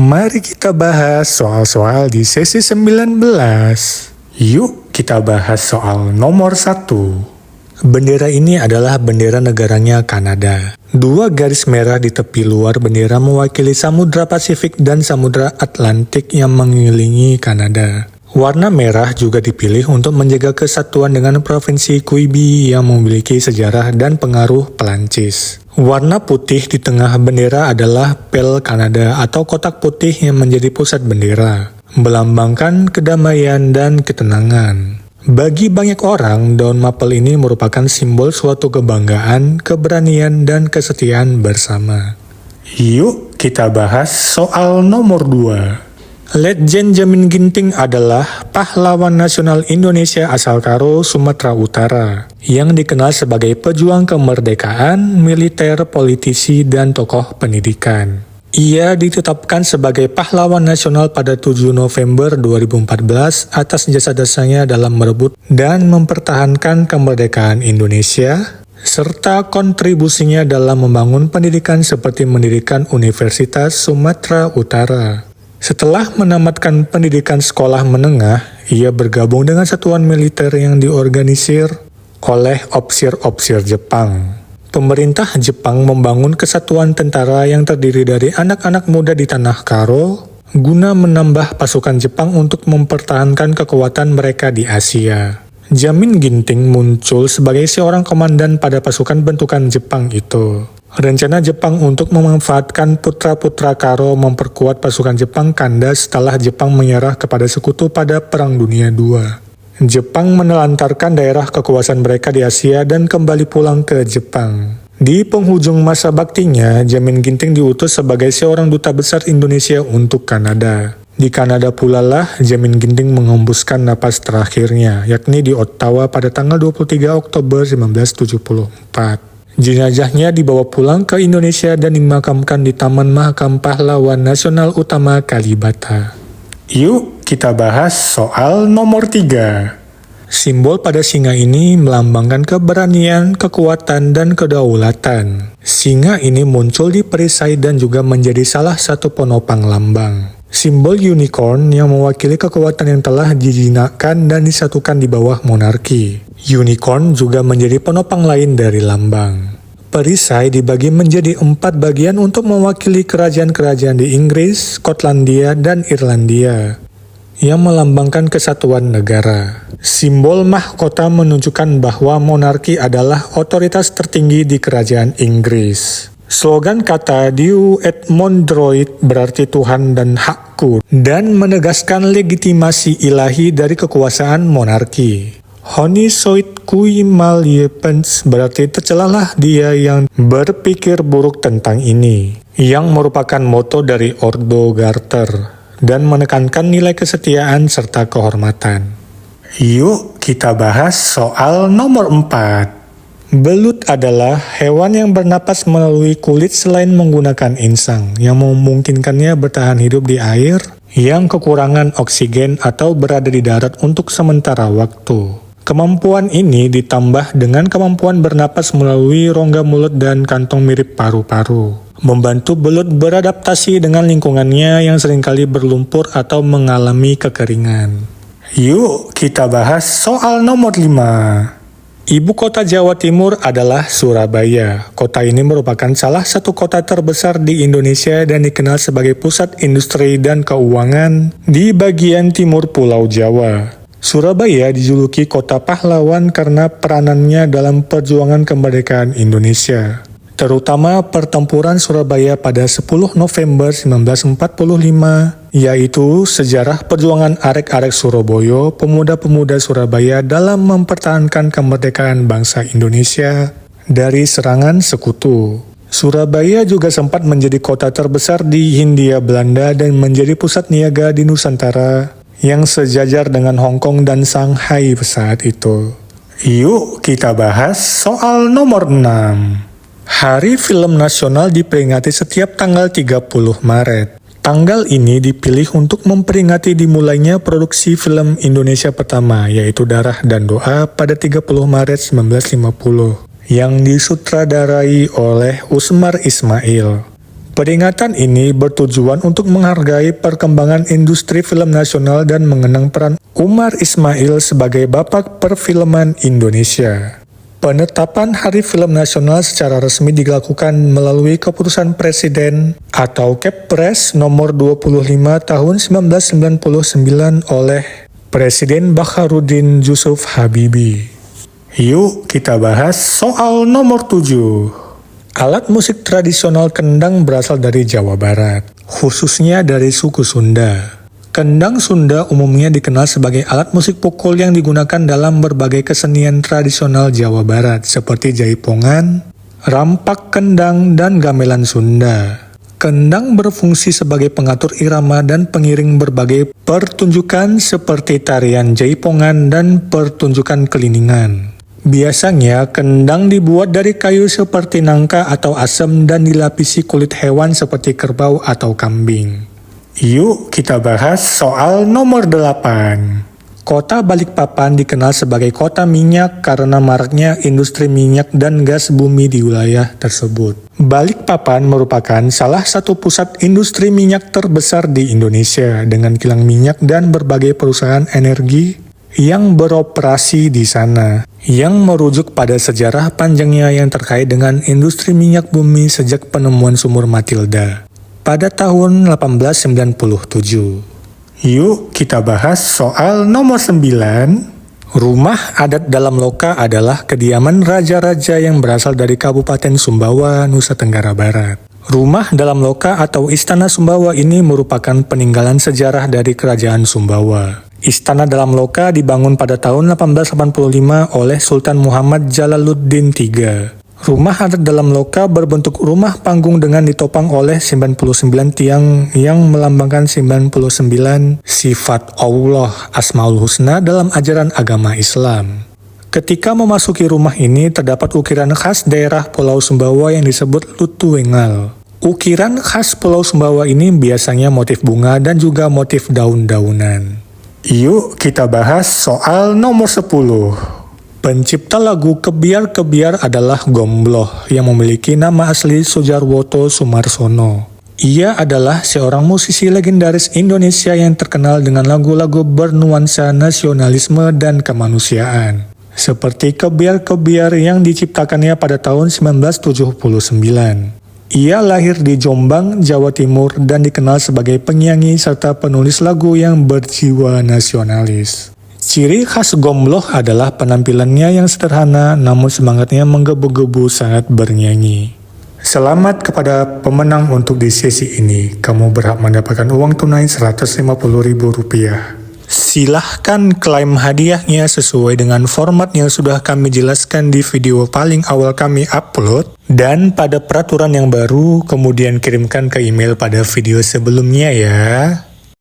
Mari kita bahas soal-soal di sesi 19. Yuk kita bahas soal nomor 1. Bendera ini adalah bendera negaranya Kanada. 2 garis merah di tepi luar bendera mewakili Samudra Pasifik dan Samudra Atlantik yang mengelilingi Kanada. Warna merah juga dipilih untuk menjaga kesatuan dengan Provinsi Quebec yang memiliki sejarah dan pengaruh Perancis. Warna putih di tengah bendera adalah pel Kanada atau kotak putih yang menjadi pusat bendera, melambangkan kedamaian dan ketenangan. Bagi banyak orang, daun mapel ini merupakan simbol suatu kebanggaan, keberanian, dan kesetiaan bersama. Yuk kita bahas soal nomor 2. Letjen Jamin Ginting adalah pahlawan nasional Indonesia asal Karo, Sumatera Utara, yang dikenal sebagai pejuang kemerdekaan, militer, politisi, dan tokoh pendidikan. Ia ditetapkan sebagai pahlawan nasional pada 7 November 2014 atas jasa-jasanya dalam merebut dan mempertahankan kemerdekaan Indonesia, serta kontribusinya dalam membangun pendidikan seperti mendirikan Universitas Sumatera Utara. Setelah menamatkan pendidikan sekolah menengah, ia bergabung dengan satuan militer yang diorganisir oleh opsir-opsir Jepang. Pemerintah Jepang membangun kesatuan tentara yang terdiri dari anak-anak muda di tanah Karo, guna menambah pasukan Jepang untuk mempertahankan kekuatan mereka di Asia. Jamin Ginting muncul sebagai seorang komandan pada pasukan bentukan Jepang itu. Rencana Jepang untuk memanfaatkan putra-putra Karo memperkuat pasukan Jepang kandas setelah Jepang menyerah kepada sekutu pada Perang Dunia II. Jepang menelantarkan daerah kekuasaan mereka di Asia dan kembali pulang ke Jepang. Di penghujung masa baktinya, Jamin Ginting diutus sebagai seorang duta besar Indonesia untuk Kanada. Di Kanada pula lah Jamin Ginting mengembuskan napas terakhirnya, yakni di Ottawa pada tanggal 23 Oktober 1974. Jenazahnya dibawa pulang ke Indonesia dan dimakamkan di Taman Mahakam Pahlawan Nasional Utama Kalibata. Yuk kita bahas soal nomor 3. Simbol pada singa ini melambangkan keberanian, kekuatan, dan kedaulatan. Singa ini muncul di perisai dan juga menjadi salah satu penopang lambang. Simbol unicorn yang mewakili kekuatan yang telah dijinakkan dan disatukan di bawah monarki. Unicorn juga menjadi penopang lain dari lambang. Perisai dibagi menjadi 4 bagian untuk mewakili kerajaan-kerajaan di Inggris, Skotlandia, dan Irlandia, yang melambangkan kesatuan negara. Simbol mahkota menunjukkan bahwa monarki adalah otoritas tertinggi di kerajaan Inggris. Slogan kata Diu et Mondroit berarti Tuhan dan hakku, dan menegaskan legitimasi ilahi dari kekuasaan monarki. Honi soit kui mal yepens berarti tercelalah dia yang berpikir buruk tentang ini, yang merupakan moto dari Ordo Garter dan menekankan nilai kesetiaan serta kehormatan. Yuk kita bahas soal nomor 4. Belut adalah hewan yang bernapas melalui kulit selain menggunakan insang, yang memungkinkannya bertahan hidup di air yang kekurangan oksigen atau berada di darat untuk sementara waktu. Kemampuan ini ditambah dengan kemampuan bernapas melalui rongga mulut dan kantong mirip paru-paru, membantu belut beradaptasi dengan lingkungannya yang seringkali berlumpur atau mengalami kekeringan. Yuk kita bahas soal nomor 5. Ibu kota Jawa Timur adalah Surabaya. Kota ini merupakan salah satu kota terbesar di Indonesia dan dikenal sebagai pusat industri dan keuangan di bagian timur Pulau Jawa. Surabaya dijuluki kota pahlawan karena peranannya dalam perjuangan kemerdekaan Indonesia, terutama pertempuran Surabaya pada 10 November 1945, yaitu sejarah perjuangan arek-arek Surabaya, pemuda-pemuda Surabaya dalam mempertahankan kemerdekaan bangsa Indonesia dari serangan sekutu. Surabaya juga sempat menjadi kota terbesar di Hindia Belanda dan menjadi pusat niaga di Nusantara yang sejajar dengan Hong Kong dan Shanghai saat itu. Yuk kita bahas soal nomor 6. Hari Film Nasional diperingati setiap tanggal 30 Maret. Tanggal ini dipilih untuk memperingati dimulainya produksi film Indonesia pertama, yaitu Darah dan Doa pada 30 Maret 1950. yang disutradarai oleh Usmar Ismail. Peringatan ini bertujuan untuk menghargai perkembangan industri film nasional dan mengenang peran Umar Ismail sebagai bapak perfilman Indonesia. Penetapan Hari Film Nasional secara resmi dilakukan melalui keputusan Presiden atau Kepres nomor 25 tahun 1999 oleh Presiden Bakharuddin Jusuf Habibie. Yuk kita bahas soal nomor 7. Alat musik tradisional kendang berasal dari Jawa Barat, khususnya dari suku Sunda. Kendang Sunda umumnya dikenal sebagai alat musik pukul yang digunakan dalam berbagai kesenian tradisional Jawa Barat seperti jaipongan, rampak kendang, dan gamelan Sunda. Kendang berfungsi sebagai pengatur irama dan pengiring berbagai pertunjukan seperti tarian jaipongan dan pertunjukan keliningan. Biasanya, kendang dibuat dari kayu seperti nangka atau asem dan dilapisi kulit hewan seperti kerbau atau kambing. Yuk kita bahas soal nomor 8. Kota Balikpapan dikenal sebagai kota minyak karena maraknya industri minyak dan gas bumi di wilayah tersebut. Balikpapan merupakan salah satu pusat industri minyak terbesar di Indonesia dengan kilang minyak dan berbagai perusahaan energi yang beroperasi di sana, yang merujuk pada sejarah panjangnya yang terkait dengan industri minyak bumi sejak penemuan sumur Matilda pada tahun 1897. Yuk kita bahas soal nomor 9. Rumah adat dalam Loka adalah kediaman raja-raja yang berasal dari Kabupaten Sumbawa, Nusa Tenggara Barat. Rumah dalam Loka atau Istana Sumbawa ini merupakan peninggalan sejarah dari Kerajaan Sumbawa. Istana dalam Loka dibangun pada tahun 1885 oleh Sultan Muhammad Jalaluddin III. Rumah adat dalam Loka berbentuk rumah panggung dengan ditopang oleh 99 tiang yang melambangkan 99 sifat Allah Asmaul Husna dalam ajaran agama Islam. Ketika memasuki rumah ini terdapat ukiran khas daerah Pulau Sumbawa yang disebut lutuwengal. Ukiran khas Pulau Sumbawa ini biasanya motif bunga dan juga motif daun-daunan. Yuk kita bahas soal nomor 10. Pencipta lagu Kebiar-Kebiar adalah Gombloh yang memiliki nama asli Sujarwoto Sumarsono. Ia adalah seorang musisi legendaris Indonesia yang terkenal dengan lagu-lagu bernuansa nasionalisme dan kemanusiaan, seperti Kebiar-Kebiar yang diciptakannya pada tahun 1979. Ia lahir di Jombang, Jawa Timur dan dikenal sebagai penyanyi serta penulis lagu yang berjiwa nasionalis. Ciri khas Gombloh adalah penampilannya yang sederhana namun semangatnya menggebu-gebu saat bernyanyi. Selamat kepada pemenang untuk di sesi ini. Kamu berhak mendapatkan uang tunai Rp150.000. Silahkan klaim hadiahnya sesuai dengan format yang sudah kami jelaskan di video paling awal kami upload. Dan pada peraturan yang baru, kemudian kirimkan ke email pada video sebelumnya ya.